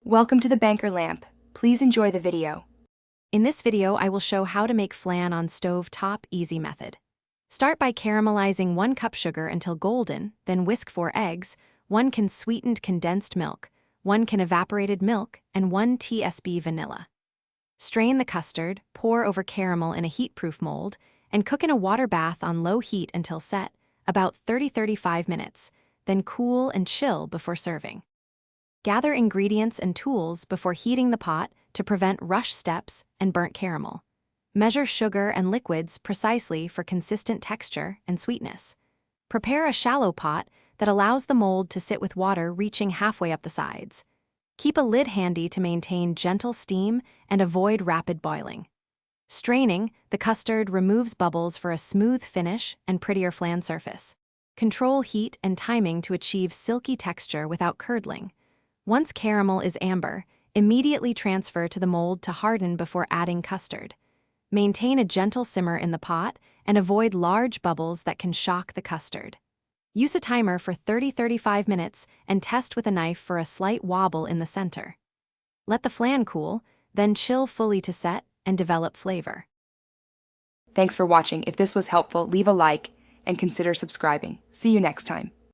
Welcome to the Banker Lamp. Please enjoy the video. In this video, I will show how to make flan on stove top easy method. Start by caramelizing 1 cup sugar until golden, then whisk 4 eggs, 1 can sweetened condensed milk, 1 can evaporated milk, and 1 tsp vanilla. Strain the custard, pour over caramel in a heat-proof mold, and cook in a water bath on low heat until set, about 30-35 minutes, then cool and chill before serving. Gather ingredients and tools before heating the pot to prevent rush steps and burnt caramel. Measure sugar and liquids precisely for consistent texture and sweetness. Prepare a shallow pot that allows the mold to sit with water reaching halfway up the sides. Keep a lid handy to maintain gentle steam and avoid rapid boiling. Straining, the custard removes bubbles for a smooth finish and prettier flan surface. Control heat and timing to achieve silky texture without curdling. Once caramel is amber, immediately transfer to the mold to harden before adding custard. Maintain a gentle simmer in the pot and avoid large bubbles that can shock the custard. Use a timer for 30-35 minutes and test with a knife for a slight wobble in the center. Let the flan cool, then chill fully to set and develop flavor. Thanks for watching. If this was helpful, leave a like and consider subscribing. See you next time.